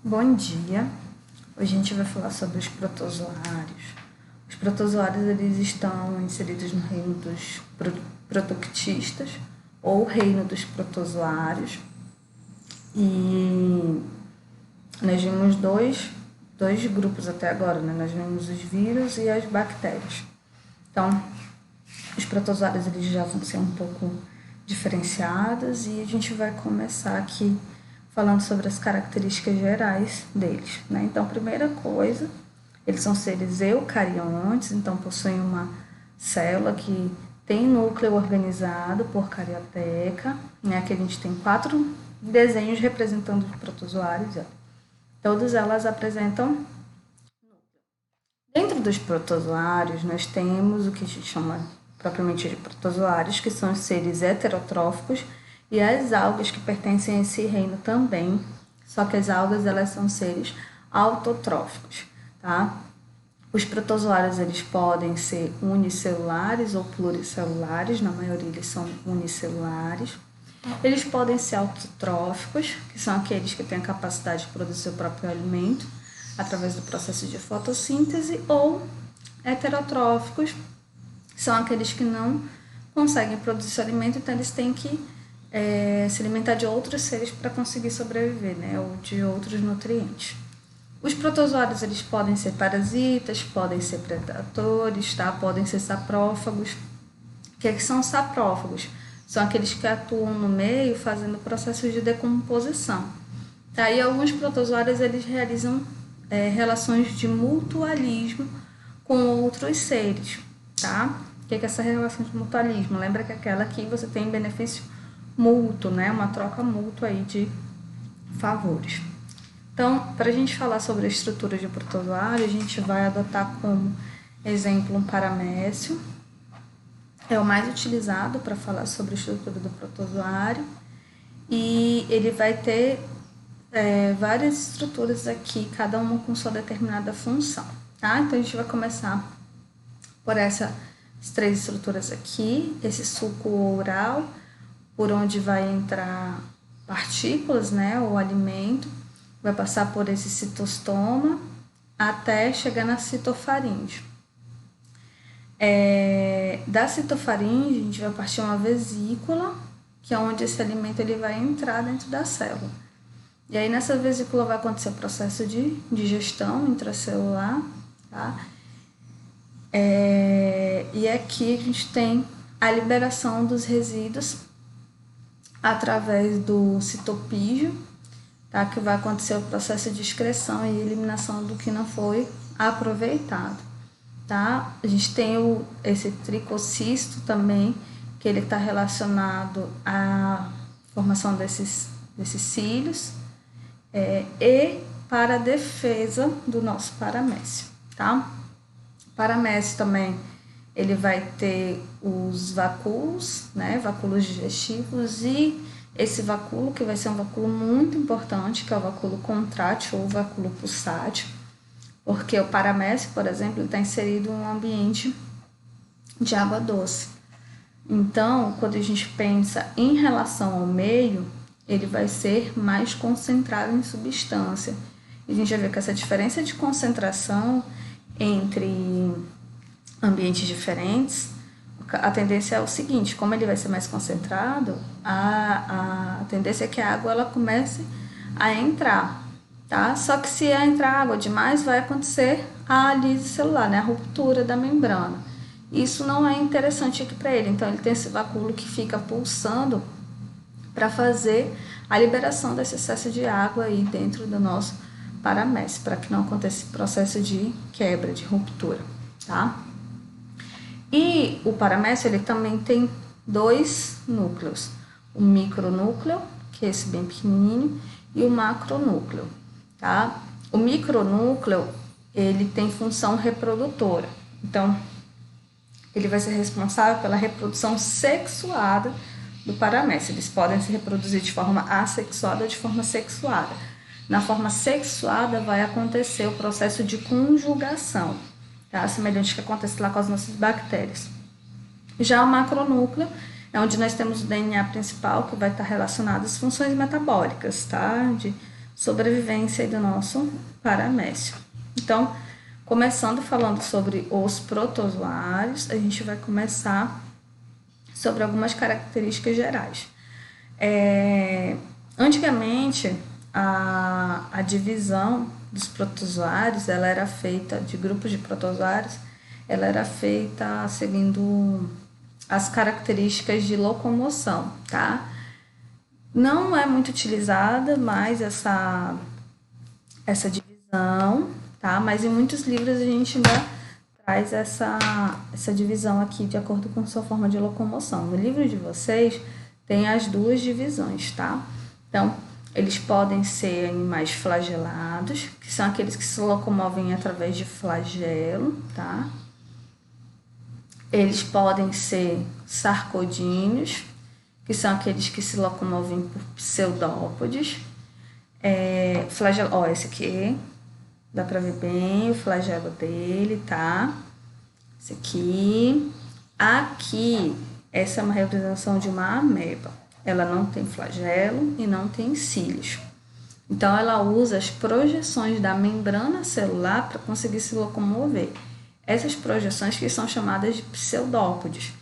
Bom dia. Hoje a gente vai falar sobre os protozoários. Os protozoários eles estão inseridos no reino dos protoctistas ou reino dos protozoários. E nós vimos dois grupos até agora, né? Nós vimos os vírus e as bactérias. Então, os protozoários eles já vão ser um pouco diferenciados e a gente vai começar aqui falando sobre as características gerais deles, né? Então, primeira coisa, eles são seres eucariontes, então possuem uma célula que tem núcleo organizado por carioteca, né? Aqui a gente tem 4 desenhos representando os protozoários, ó. Todas elas apresentam núcleo. Dentro dos protozoários, nós temos o que a gente chama propriamente de protozoários, que são os seres heterotróficos, e as algas que pertencem a esse reino também, só que as algas elas são seres autotróficos, tá? Os protozoários eles podem ser unicelulares ou pluricelulares, na maioria eles são unicelulares. Eles podem ser autotróficos, que são aqueles que têm a capacidade de produzir o próprio alimento através do processo de fotossíntese, ou heterotróficos, que são aqueles que não conseguem produzir seu alimento, então eles têm que se alimentar de outros seres para conseguir sobreviver, né, ou de outros nutrientes. Os protozoários eles podem ser parasitas, podem ser predadores, tá? Podem ser saprófagos. O que são saprófagos? São aqueles que atuam no meio fazendo processos de decomposição. Tá? E alguns protozoários eles realizam relações de mutualismo com outros seres. Tá? O que é essa relação de mutualismo? Lembra que é aquela que você tem benefício mútuo, né? Uma troca mútua aí de favores. Então, para a gente falar sobre a estrutura de protozoário, a gente vai adotar como exemplo um paramécio. É o mais utilizado para falar sobre a estrutura do protozoário. E ele vai ter várias estruturas aqui, cada uma com sua determinada função. Tá? Então, a gente vai começar por essas 3 estruturas aqui. Esse sulco oral, por onde vai entrar partículas, né, ou alimento, vai passar por esse citostoma até chegar na citofaringe. Da citofaringe, a gente vai partir uma vesícula, que é onde esse alimento ele vai entrar dentro da célula. E aí nessa vesícula vai acontecer o processo de digestão intracelular, tá? E aqui a gente tem a liberação dos resíduos através do citopígio, tá? Que vai acontecer o processo de excreção e eliminação do que não foi aproveitado. Tá? A gente tem esse tricocisto também, que ele está relacionado à formação desses cílios e para a defesa do nosso paramécio. Tá? O paramécio também ele vai ter os vacúolos, né, vacúolos digestivos, e esse vacúolo, que vai ser um vacúolo muito importante, que é o vacúolo contrátil ou vacúolo pulsátil, porque o paramécio, por exemplo, está inserido em um ambiente de água doce. Então, quando a gente pensa em relação ao meio, ele vai ser mais concentrado em substância. E a gente vai ver que essa diferença de concentração entre ambientes diferentes, a tendência é o seguinte: como ele vai ser mais concentrado, a tendência é que a água ela comece a entrar, tá? Só que se entrar água demais, vai acontecer a lise celular, né? A ruptura da membrana. Isso não é interessante aqui para ele, então ele tem esse vacúolo que fica pulsando para fazer a liberação desse excesso de água aí dentro do nosso paramécio, para que não aconteça esse processo de quebra, de ruptura, tá? E o paramécio ele também tem 2 núcleos, o micronúcleo, que é esse bem pequenininho, e o macronúcleo, tá? O micronúcleo ele tem função reprodutora, então ele vai ser responsável pela reprodução sexuada do paramécio. Eles podem se reproduzir de forma assexuada ou de forma sexuada. Na forma sexuada vai acontecer o processo de conjugação, tá? Semelhante ao que acontece lá com as nossas bactérias. Já o macronúcleo é onde nós temos o DNA principal, que vai estar relacionado às funções metabólicas, tá? De sobrevivência do nosso paramécio. Então, começando falando sobre os protozoários, a gente vai começar sobre algumas características gerais. Antigamente, a divisão dos protozoários, ela era feita, de grupos de protozoários, ela era feita seguindo as características de locomoção, tá? Não é muito utilizada mais essa divisão, tá? Mas em muitos livros a gente ainda traz essa divisão aqui de acordo com sua forma de locomoção. No livro de vocês tem as duas divisões, tá? Então, eles podem ser animais flagelados, que são aqueles que se locomovem através de flagelo, tá? Eles podem ser sarcodíneos, que são aqueles que se locomovem por pseudópodes. Esse aqui, dá pra ver bem o flagelo dele, tá? Esse aqui. Aqui, essa é uma representação de uma ameba. Ela não tem flagelo e não tem cílios. Então, ela usa as projeções da membrana celular para conseguir se locomover. Essas projeções que são chamadas de pseudópodes.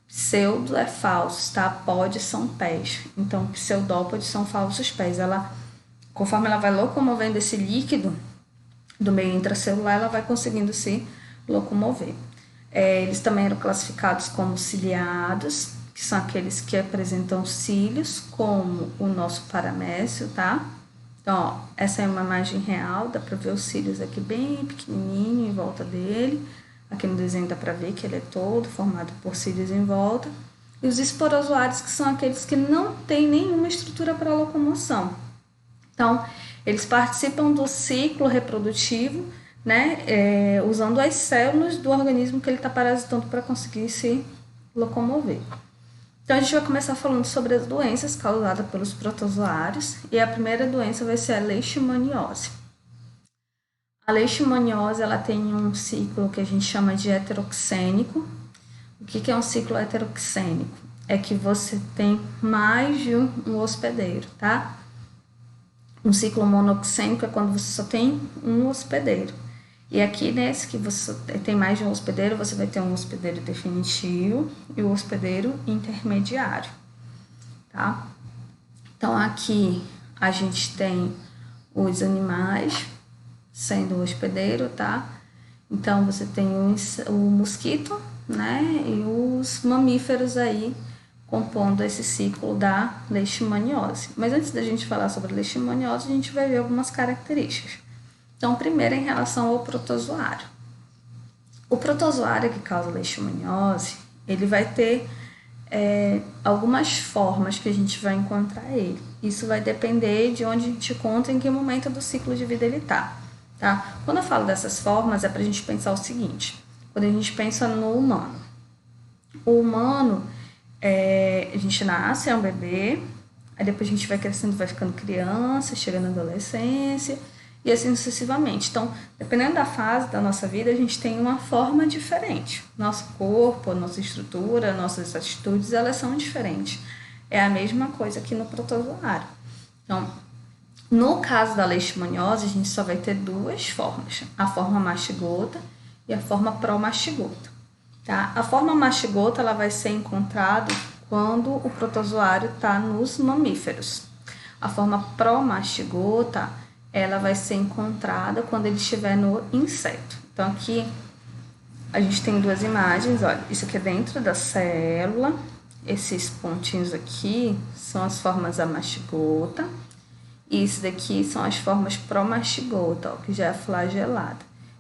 Pseudo é falso, tá? Podes são pés. Então, pseudópodes são falsos pés. Conforme ela vai locomovendo esse líquido do meio intracelular, ela vai conseguindo se locomover. Eles também eram classificados como ciliados, que são aqueles que apresentam cílios, como o nosso paramécio, tá? Então, essa é uma imagem real, dá para ver os cílios aqui bem pequenininho em volta dele. Aqui no desenho dá para ver que ele é todo formado por cílios em volta. E os esporozoários, que são aqueles que não têm nenhuma estrutura para locomoção. Então, eles participam do ciclo reprodutivo, né, usando as células do organismo que ele está parasitando para conseguir se locomover. Então, a gente vai começar falando sobre as doenças causadas pelos protozoários, e a primeira doença vai ser a leishmaniose. A leishmaniose, ela tem um ciclo que a gente chama de heteroxênico. O que é um ciclo heteroxênico? É que você tem mais de um hospedeiro, tá? Um ciclo monoxênico é quando você só tem um hospedeiro. E aqui, nesse que você tem mais de um hospedeiro, você vai ter um hospedeiro definitivo e o hospedeiro intermediário, tá? Então, aqui a gente tem os animais sendo o hospedeiro, tá? Então, você tem o mosquito, né? E os mamíferos aí compondo esse ciclo da leishmaniose. Mas antes da gente falar sobre a leishmaniose, a gente vai ver algumas características. Então, primeiro, em relação ao protozoário. O protozoário que causa leishmaniose, ele vai ter algumas formas que a gente vai encontrar ele. Isso vai depender de onde a gente encontra, em que momento do ciclo de vida ele está. Tá? Quando eu falo dessas formas, é para a gente pensar o seguinte. Quando a gente pensa no humano. O humano, a gente nasce, é um bebê, aí depois a gente vai crescendo, vai ficando criança, chegando na adolescência, e assim sucessivamente. Então, dependendo da fase da nossa vida, a gente tem uma forma diferente. Nosso corpo, nossa estrutura, nossas atitudes, elas são diferentes. É a mesma coisa aqui no protozoário. Então, no caso da leishmaniose, a gente só vai ter duas formas. A forma mastigota e a forma promastigota. Tá? A forma mastigota, ela vai ser encontrada quando o protozoário está nos mamíferos. A forma promastigota, ela vai ser encontrada quando ele estiver no inseto. Então, aqui a gente tem duas imagens, olha, isso aqui é dentro da célula, esses pontinhos aqui são as formas amastigota, e isso daqui são as formas promastigota, ó, que já é flagelada.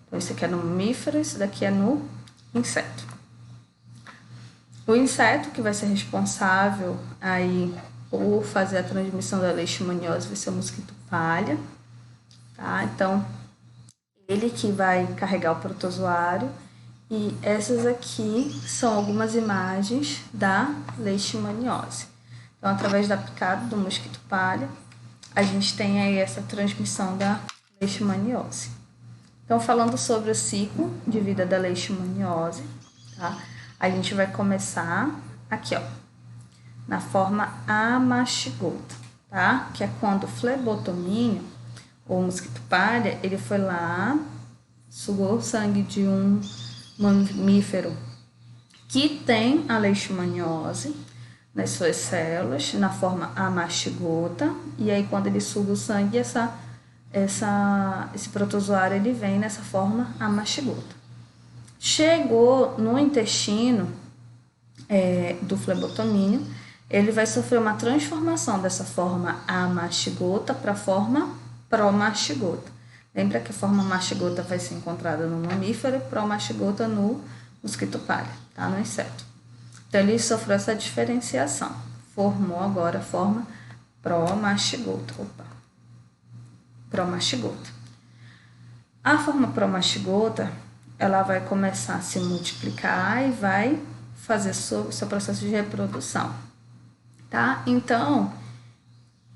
Então, isso aqui é no mamífero, isso daqui é no inseto. O inseto que vai ser responsável aí por fazer a transmissão da leishmaniose vai ser o mosquito palha. Tá? Então, ele que vai carregar o protozoário, e essas aqui são algumas imagens da leishmaniose. Então, através da picada do mosquito palha, a gente tem aí essa transmissão da leishmaniose. Então, falando sobre o ciclo de vida da leishmaniose, tá? A gente vai começar aqui, ó, na forma amastigota, tá? Que é quando o flebotomínio o mosquito palha, ele foi lá, sugou o sangue de um mamífero que tem a leishmaniose nas suas células, na forma amastigota, e aí quando ele suga o sangue, esse protozoário ele vem nessa forma amastigota. Chegou no intestino do flebotomínio, ele vai sofrer uma transformação dessa forma amastigota para a forma promastigota. Lembra que a forma mastigota vai ser encontrada no mamífero e promastigota no mosquito palha, tá? No inseto. Então, ele sofreu essa diferenciação. Formou agora a forma promastigota. Promastigota. A forma promastigota, ela vai começar a se multiplicar e vai fazer seu processo de reprodução, tá? Então,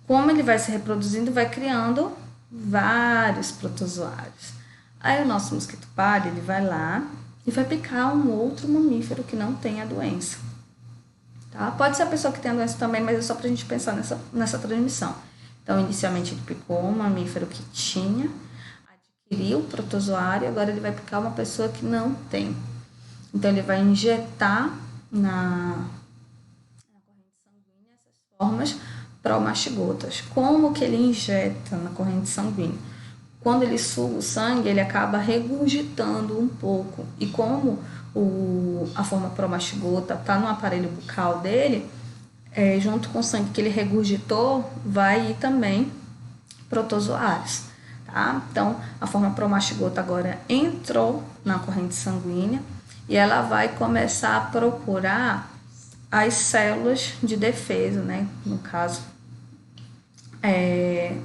como ele vai se reproduzindo, vai criando vários protozoários. Aí o nosso mosquito palha, ele vai lá e vai picar um outro mamífero que não tem a doença, tá? Pode ser a pessoa que tem a doença também, mas é só pra gente pensar nessa transmissão. Então, inicialmente ele picou um mamífero que tinha, adquiriu o protozoário, agora ele vai picar uma pessoa que não tem. Então, ele vai injetar na corrente sanguínea essas formas promastigotas. Como que ele injeta na corrente sanguínea? Quando ele suga o sangue, ele acaba regurgitando um pouco. E como a forma promastigota está no aparelho bucal dele, junto com o sangue que ele regurgitou, vai ir também protozoários. Tá? Então, a forma promastigota agora entrou na corrente sanguínea e ela vai começar a procurar as células de defesa, né? No caso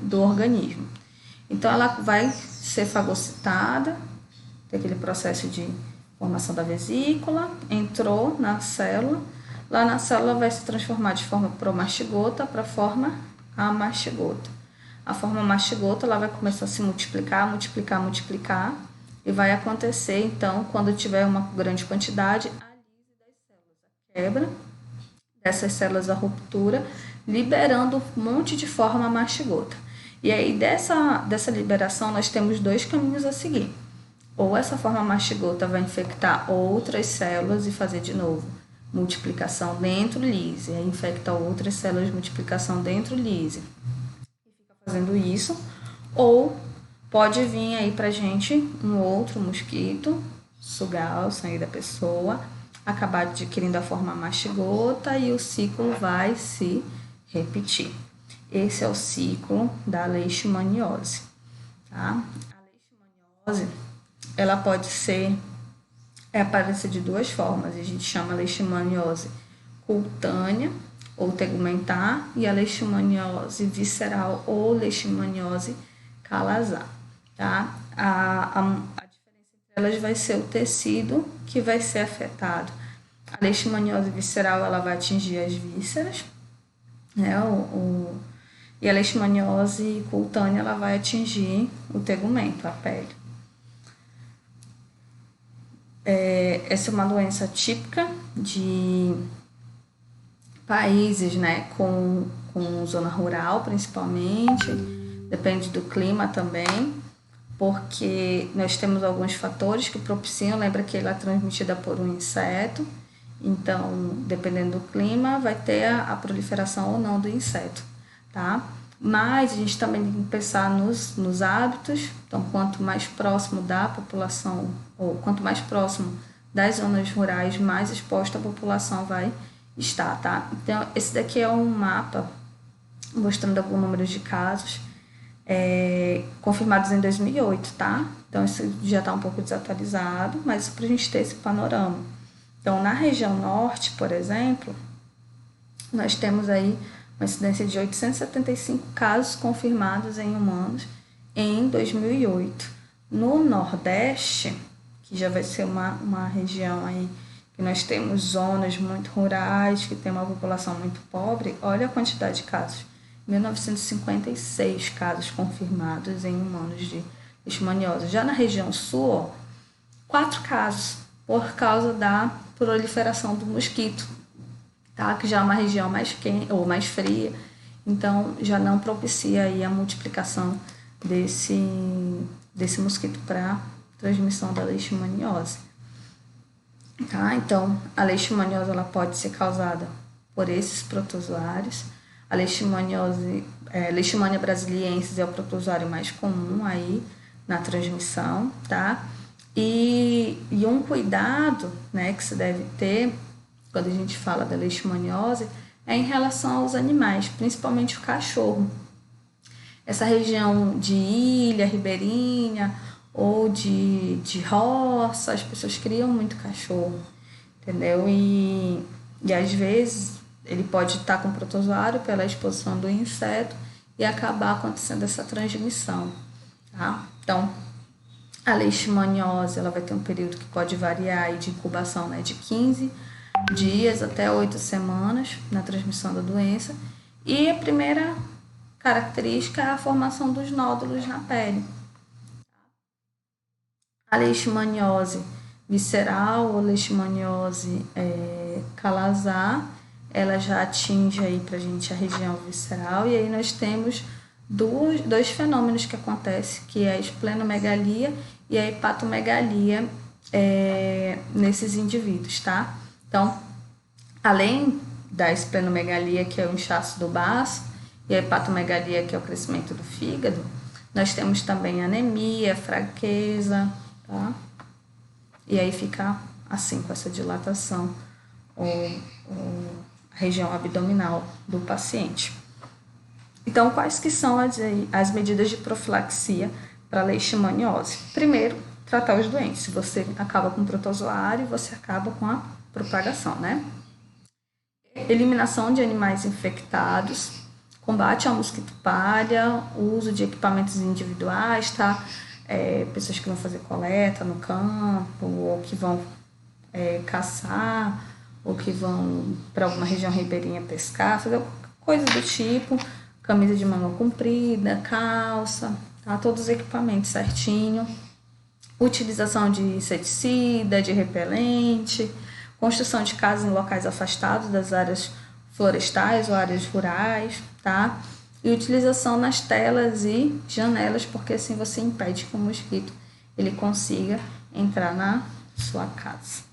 do organismo. Então, ela vai ser fagocitada, tem aquele processo de formação da vesícula, entrou na célula, lá na célula vai se transformar de forma promastigota para forma amastigota. A forma mastigota ela vai começar a se multiplicar, e vai acontecer, então, quando tiver uma grande quantidade, a lise das células, a quebra dessas células, a ruptura, liberando um monte de forma mastigota. E aí, dessa liberação, nós temos dois caminhos a seguir. Ou essa forma mastigota vai infectar outras células e fazer de novo multiplicação dentro lise, aí infecta outras células de multiplicação dentro lise. E fica fazendo isso. Ou pode vir aí pra gente um outro mosquito, sugar o sangue da pessoa, acabar adquirindo a forma mastigota e o ciclo vai se repetir. Esse é o ciclo da leishmaniose, tá? A leishmaniose, ela pode aparecer de duas formas. A gente chama a leishmaniose cutânea ou tegumentar e a leishmaniose visceral ou leishmaniose calazar, tá? A diferença entre elas vai ser o tecido que vai ser afetado. A leishmaniose visceral ela vai atingir as vísceras, né? E a leishmaniose cutânea ela vai atingir o tegumento, a pele. Essa é uma doença típica de países, né, com zona rural, principalmente, depende do clima também, porque nós temos alguns fatores que propiciam, lembra que ela é transmitida por um inseto, então, dependendo do clima, vai ter a proliferação ou não do inseto, tá? Mas a gente também tem que pensar nos hábitos, então quanto mais próximo da população, ou quanto mais próximo das zonas rurais, mais exposta a população vai estar, tá? Então, esse daqui é um mapa mostrando alguns números de casos confirmados em 2008, tá? Então, isso já está um pouco desatualizado, mas para a gente ter esse panorama. Então, na região norte, por exemplo, nós temos aí uma incidência de 875 casos confirmados em humanos em 2008. No Nordeste, que já vai ser uma região aí que nós temos zonas muito rurais, que tem uma população muito pobre, olha a quantidade de casos. 1956 casos confirmados em humanos de leishmaniose. Já na região sul, 4 casos por causa da proliferação do mosquito, tá? Que já é uma região mais quente ou mais fria, então já não propicia aí a multiplicação desse mosquito para transmissão da leishmaniose. Tá? Então, a leishmaniose ela pode ser causada por esses protozoários. A Leishmania brasiliensis é o protozoário mais comum aí na transmissão, tá? E um cuidado, né, que se deve ter quando a gente fala da leishmaniose é em relação aos animais, principalmente o cachorro. Essa região de ilha ribeirinha ou de roça, as pessoas criam muito cachorro, entendeu? E às vezes ele pode estar com protozoário pela exposição do inseto e acabar acontecendo essa transmissão, tá? Então, a leishmaniose ela vai ter um período que pode variar aí de incubação, né, de 15 dias até 8 semanas na transmissão da doença. E a primeira característica é a formação dos nódulos na pele. A leishmaniose visceral ou leishmaniose calazar, ela já atinge aí pra gente a região visceral, e aí nós temos dois fenômenos que acontecem, que é a esplenomegalia e a hepatomegalia nesses indivíduos, tá? Então, além da esplenomegalia, que é o inchaço do baço, e a hepatomegalia, que é o crescimento do fígado, nós temos também anemia, fraqueza, tá? E aí fica assim, com essa dilatação, a região abdominal do paciente. Então, quais que são as medidas de profilaxia para a leishmaniose? Primeiro, tratar os doentes. Se você acaba com o protozoário, você acaba com a propagação, né? Eliminação de animais infectados, combate ao mosquito palha, uso de equipamentos individuais, tá? Pessoas que vão fazer coleta no campo, ou que vão caçar, ou que vão para alguma região ribeirinha pescar, fazer coisa do tipo, camisa de manga comprida, calça, tá? Todos os equipamentos certinho. Utilização de inseticida, de repelente, construção de casas em locais afastados das áreas florestais ou áreas rurais, tá? E utilização nas telas e janelas, porque assim você impede que o mosquito ele consiga entrar na sua casa.